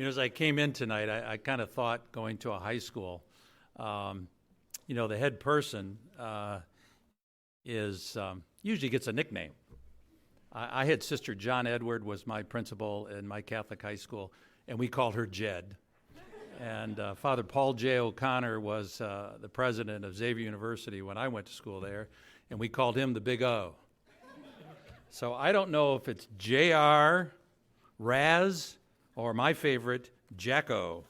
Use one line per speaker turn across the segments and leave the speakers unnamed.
As I came in tonight, I kind of thought going to a high school, the head person usually gets a nickname. I had Sister John Edward was my principal in my Catholic high school, and we called her Jed. And Father Paul J. O'Connor was the president of Xavier University when I went to school there, and we called him the Big O. So I don't know if it's J.R., Raz, or my favorite, Jacko.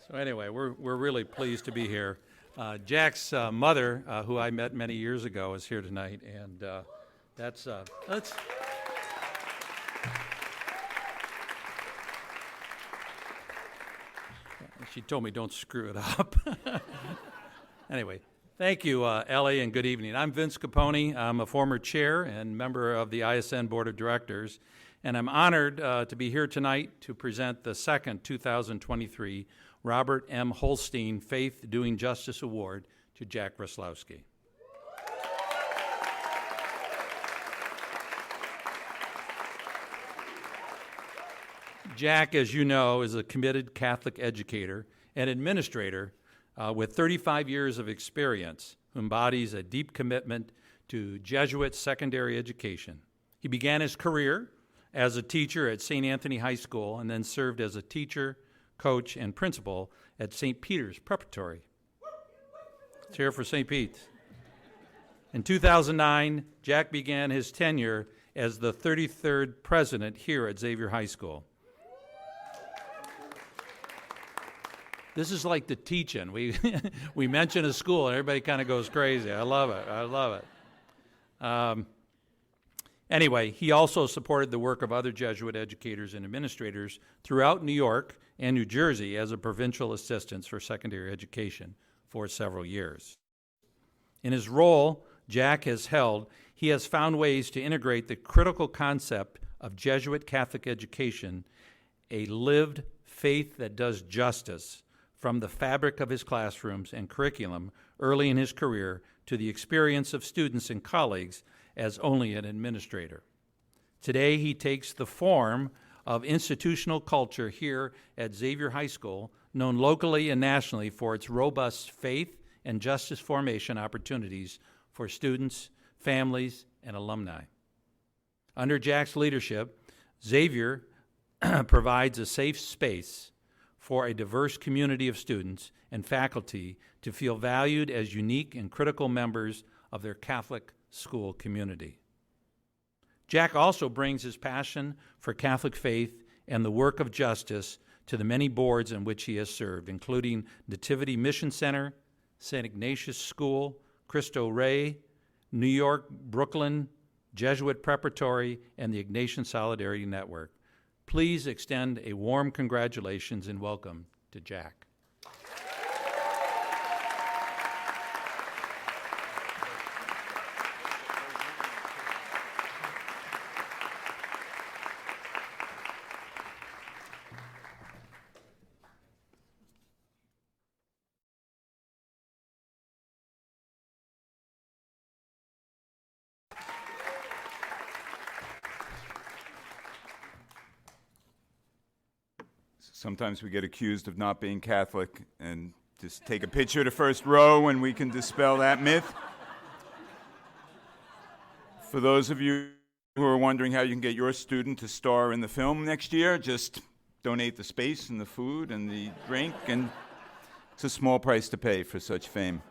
So anyway, we're really pleased to be here. Jack's mother, who I met many years ago, is here tonight, and that's. She told me don't screw it up. Anyway, thank you, Ellie, and good evening. I'm Vince Capone. I'm a former chair and member of the ISN Board of Directors, and I'm honored to be here tonight to present the second 2023 Robert M. Holstein Faith Doing Justice Award to Jack Raslowsky. Jack, as you know, is a committed Catholic educator and administrator with 35 years of experience who embodies a deep commitment to Jesuit secondary education. He began his career as a teacher at St. Anthony High School and then served as a teacher, coach, and principal at St. Peter's Preparatory. Let's hear it for St. Pete's. In 2009, Jack began his tenure as the 33rd president here at Xavier High School. This is like the teach-in. We mention a school and everybody kind of goes crazy. I love it. Anyway, he also supported the work of other Jesuit educators and administrators throughout New York and New Jersey as a provincial assistant for secondary education for several years. In his role Jack has held, he has found ways to integrate the critical concept of Jesuit Catholic education, a lived faith that does justice, from the fabric of his classrooms and curriculum early in his career to the experience of students and colleagues as only an administrator. Today, he takes the form of institutional culture here at Xavier High School, known locally and nationally for its robust faith and justice formation opportunities for students, families, and alumni. Under Jack's leadership, Xavier provides a safe space for a diverse community of students and faculty to feel valued as unique and critical members of their Catholic school community. Jack also brings his passion for Catholic faith and the work of justice to the many boards in which he has served, including Nativity Mission Center, St. Ignatius School, Cristo Rey, New York, Brooklyn, Jesuit Preparatory, and the Ignatian Solidarity Network. Please extend a warm congratulations and welcome to Jack.
Sometimes we get accused of not being Catholic, and just take a picture to first row and we can dispel that myth. For those of you who are wondering how you can get your student to star in the film next year, just donate the space and the food and the drink, and it's a small price to pay for such fame.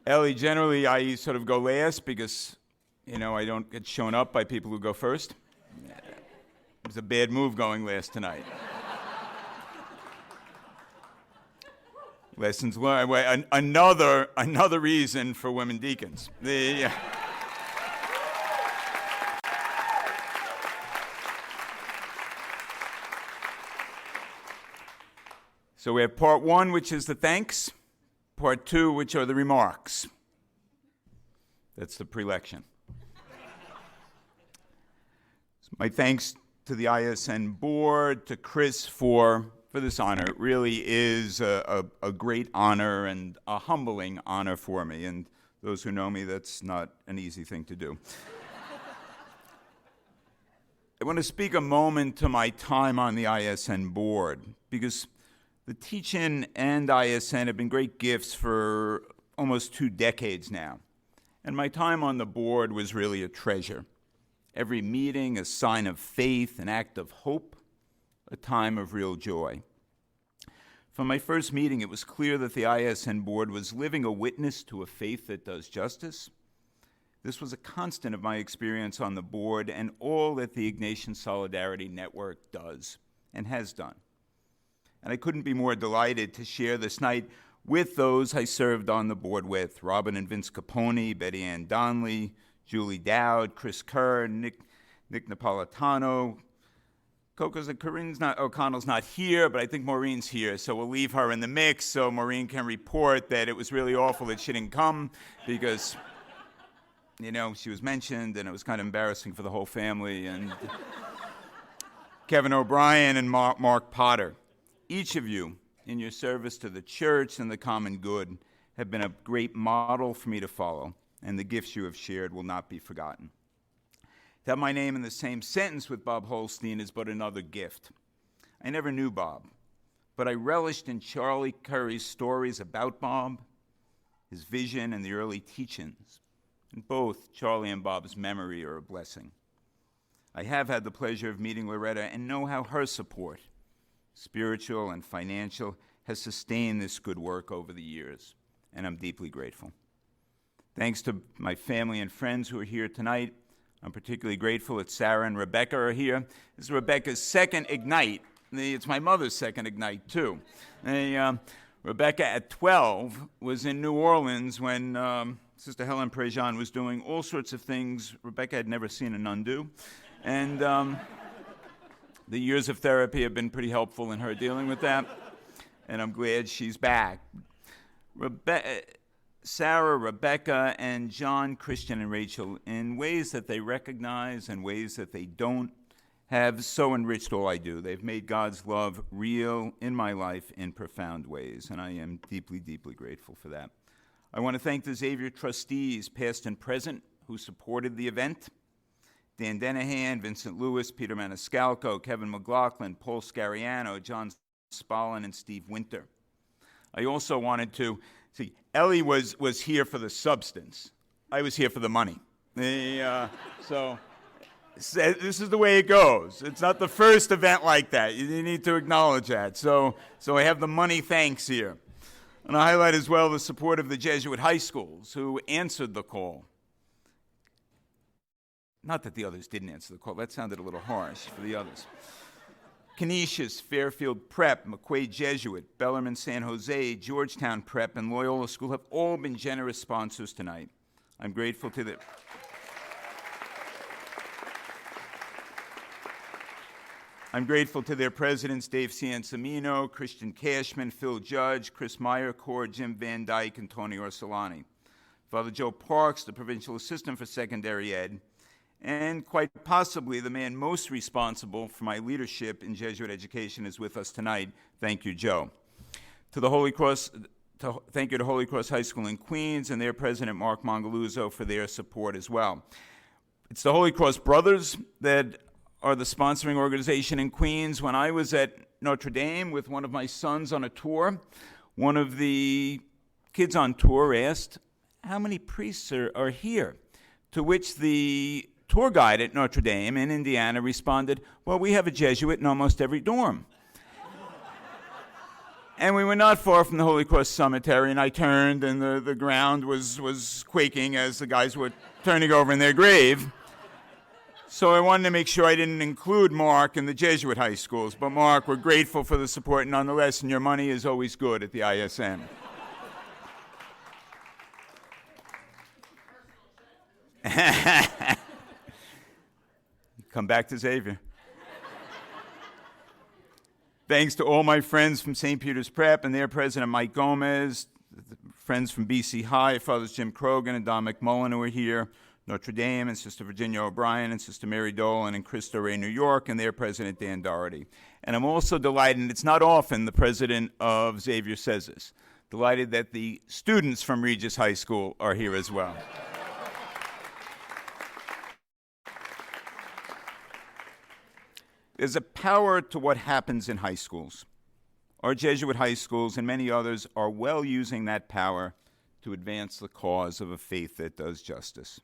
Ellie, generally I sort of go last because, I don't get shown up by people who go first. It was a bad move going last tonight. Lessons learned. Another reason for women deacons. So we have part one, which is the thanks. Part two, which are the remarks. That's the prelection. My thanks to the ISN board, to Chris for this honor. It really is a great honor and a humbling honor for me. And those who know me, that's not an easy thing to do. I want to speak a moment to my time on the ISN board, because the teach-in and ISN have been great gifts for almost 2 decades now. And my time on the board was really a treasure. Every meeting a sign of faith, an act of hope, a time of real joy. From my first meeting, it was clear that the ISN board was living a witness to a faith that does justice. This was a constant of my experience on the board and all that the Ignatian Solidarity Network does and has done. And I couldn't be more delighted to share this night with those I served on the board with: Robin and Vince Capone, Betty Ann Donnelly, Julie Dowd, Chris Kerr, Nick Napolitano. O'Connell's not here, but I think Maureen's here, so we'll leave her in the mix so Maureen can report that it was really awful that she didn't come, because she was mentioned, and it was kind of embarrassing for the whole family. And Kevin O'Brien and Mark Potter, each of you, in your service to the church and the common good, have been a great model for me to follow, and the gifts you have shared will not be forgotten. To have my name in the same sentence with Bob Holstein is but another gift. I never knew Bob, but I relished in Charlie Curry's stories about Bob, his vision, and the early teach-ins. And both Charlie and Bob's memory are a blessing. I have had the pleasure of meeting Loretta and know how her support, spiritual and financial, has sustained this good work over the years, and I'm deeply grateful. Thanks to my family and friends who are here tonight. I'm particularly grateful that Sarah and Rebecca are here. This is Rebecca's second Ignite. It's my mother's second Ignite, too. Rebecca, at 12, was in New Orleans when Sister Helen Prejean was doing all sorts of things Rebecca had never seen a nun do. And the years of therapy have been pretty helpful in her dealing with that, and I'm glad she's back. Sarah, Rebecca, and John, Christian, and Rachel, in ways that they recognize and ways that they don't, have so enriched all I do. They've made God's love real in my life in profound ways, and I am deeply, deeply grateful for that. I want to thank the Xavier trustees, past and present, who supported the event: Dan Denahan, Vincent Lewis, Peter Maniscalco, Kevin McLaughlin, Paul Scariano, John Spallin, and Steve Winter. I also wanted to see, Ellie was here for the substance. I was here for the money. So this is the way it goes. It's not the first event like that. You need to acknowledge that. So I have the money thanks here. And I highlight as well the support of the Jesuit high schools who answered the call. Not that the others didn't answer the call. That sounded a little harsh for the others. Canisius, Fairfield Prep, McQuaid Jesuit, Bellarmine San Jose, Georgetown Prep, and Loyola School have all been generous sponsors tonight. I'm grateful to the... I'm grateful to their presidents, Dave Ciancimino, Christian Cashman, Phil Judge, Chris Meyercord, Jim Van Dyke, and Tony Orsolani. Father Joe Parks, the provincial assistant for secondary ed, and quite possibly the man most responsible for my leadership in Jesuit education, is with us tonight. Thank you, Joe. Thank you to Holy Cross High School in Queens and their president, Mark Mongaluzzo, for their support as well. It's the Holy Cross Brothers that are the sponsoring organization in Queens. When I was at Notre Dame with one of my sons on a tour, one of the kids on tour asked, "How many priests are here?" To which the tour guide at Notre Dame in Indiana responded, "Well, we have a Jesuit in almost every dorm." And we were not far from the Holy Cross Cemetery, and I turned, and the ground was quaking as the guys were turning over in their grave. So I wanted to make sure I didn't include Mark in the Jesuit high schools. But Mark, we're grateful for the support nonetheless, and your money is always good at the ISN. Come back to Xavier. Thanks to all my friends from St. Peter's Prep and their president, Mike Gomez, friends from BC High, Fathers Jim Krogan and Don McMullen, who are here, Notre Dame and Sister Virginia O'Brien and Sister Mary Dolan and Cristo Rey, New York, and their president, Dan Doherty. And I'm also delighted, and it's not often the president of Xavier says this, delighted that the students from Regis High School are here as well. There's a power to what happens in high schools. Our Jesuit high schools and many others are well using that power to advance the cause of a faith that does justice.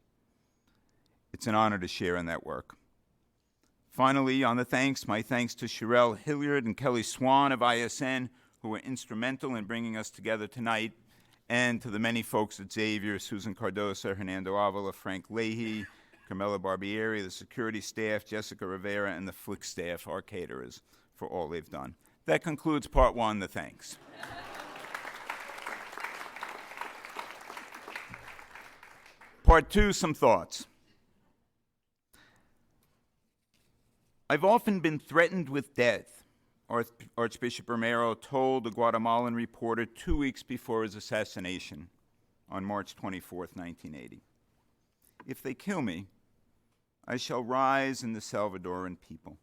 It's an honor to share in that work. Finally, on the thanks, my thanks to Sherelle Hilliard and Kelly Swan of ISN, who were instrumental in bringing us together tonight, and to the many folks at Xavier, Susan Cardosa, Hernando Avila, Frank Leahy, Carmela Barbieri, the security staff, Jessica Rivera, and the Flick staff, our caterers, for all they've done. That concludes part one, the thanks. Part two, some thoughts. I've often been threatened with death, Archbishop Romero told a Guatemalan reporter 2 weeks before his assassination on March 24, 1980. If they kill me, I shall rise in the Salvadoran people.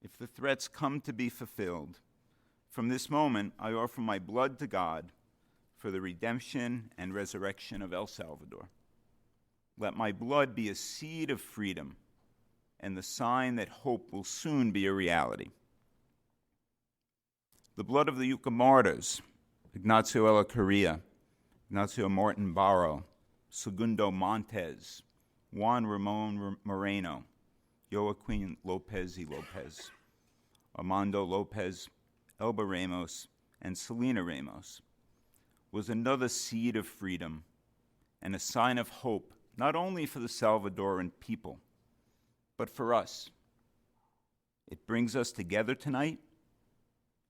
If the threats come to be fulfilled, from this moment I offer my blood to God for the redemption and resurrection of El Salvador. Let my blood be a seed of freedom and the sign that hope will soon be a reality. The blood of the Yucca martyrs, Ignacio Ellacuría, Ignacio Martin Barro, Segundo Montes, Juan Ramon Moreno, Joaquin Lopez y Lopez, Armando Lopez, Elba Ramos, and Selena Ramos, was another seed of freedom and a sign of hope, not only for the Salvadoran people, but for us. It brings us together tonight.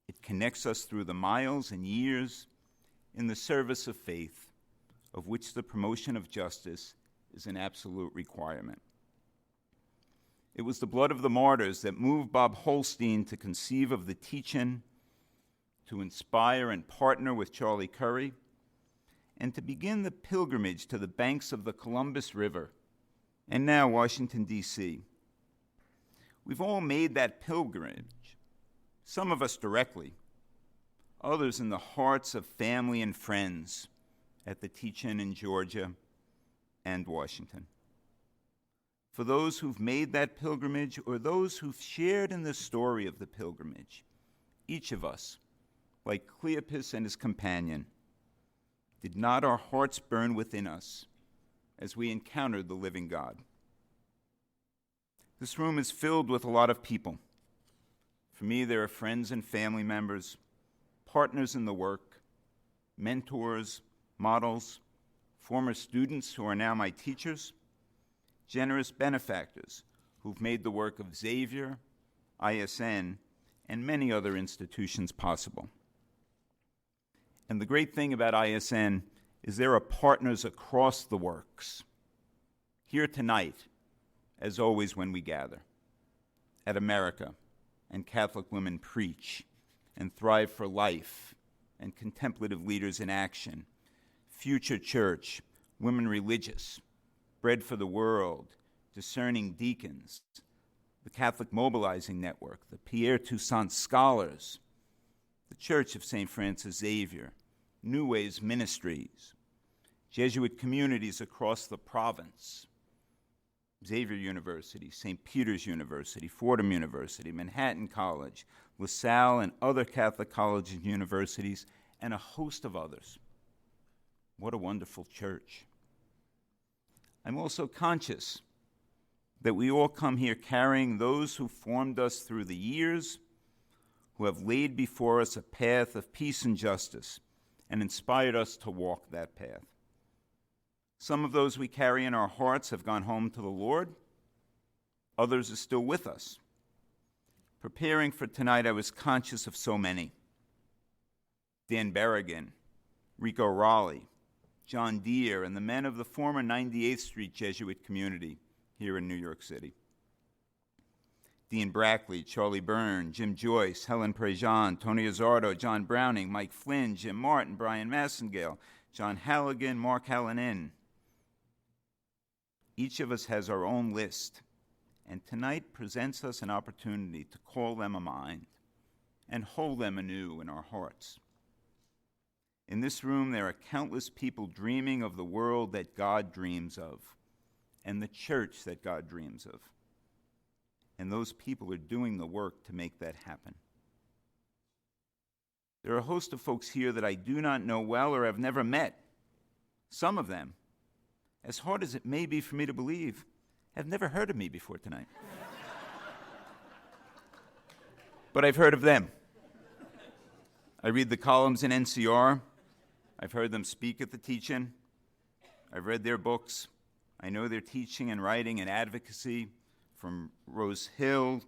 It connects us through the miles and years in the service of faith, of which the promotion of justice is an absolute requirement. It was the blood of the martyrs that moved Bob Holstein to conceive of the teach-in, to inspire and partner with Charlie Curry, and to begin the pilgrimage to the banks of the Columbus River, and now Washington, D.C. We've all made that pilgrimage, some of us directly, others in the hearts of family and friends at the teach-in in Georgia and Washington. For those who've made that pilgrimage or those who've shared in the story of the pilgrimage, each of us, like Cleopas and his companion, did not our hearts burn within us as we encountered the living God? This room is filled with a lot of people. For me, there are friends and family members, partners in the work, mentors, models, former students who are now my teachers, generous benefactors who've made the work of Xavier, ISN, and many other institutions possible. And the great thing about ISN is there are partners across the works. Here tonight, as always when we gather, at America and Catholic Women Preach, and Thrive for Life, and Contemplative Leaders in Action, Future Church, Women Religious, Bread for the World, Discerning Deacons, the Catholic Mobilizing Network, the Pierre Toussaint Scholars, the Church of St. Francis Xavier, New Ways Ministries, Jesuit communities across the province, Xavier University, St. Peter's University, Fordham University, Manhattan College, LaSalle and other Catholic colleges and universities, and a host of others. What a wonderful church. I'm also conscious that we all come here carrying those who formed us through the years, who have laid before us a path of peace and justice and inspired us to walk that path. Some of those we carry in our hearts have gone home to the Lord. Others are still with us. Preparing for tonight, I was conscious of so many. Dan Berrigan, Rico Raleigh, John Deere, and the men of the former 98th Street Jesuit community here in New York City. Dean Brackley, Charlie Byrne, Jim Joyce, Helen Prejean, Tony Azzardo, John Browning, Mike Flynn, Jim Martin, Brian Massengale, John Halligan, Mark Hallinan. Each of us has our own list, and tonight presents us an opportunity to call them to mind and hold them anew in our hearts. In this room, there are countless people dreaming of the world that God dreams of and the church that God dreams of. and those people are doing the work to make that happen. There are a host of folks here that I do not know well or have never met. Some of them, as hard as it may be for me to believe, have never heard of me before tonight. But I've heard of them. I read the columns in NCR. I've heard them speak at the teach-in. I've read their books. I know their teaching and writing and advocacy from Rose Hill,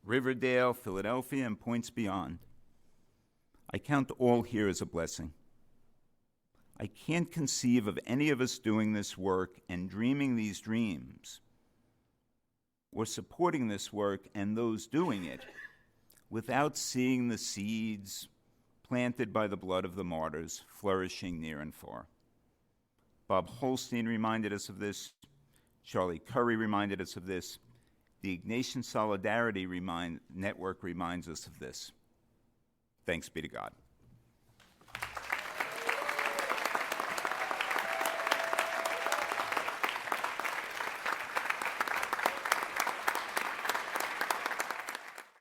Riverdale, Philadelphia, and points beyond. I count all here as a blessing. I can't conceive of any of us doing this work and dreaming these dreams or supporting this work and those doing it without seeing the seeds planted by the blood of the martyrs flourishing near and far. Bob Holstein reminded us of this. Charlie Curry reminded us of this. The Ignatian Solidarity Network reminds us of this. Thanks be to God.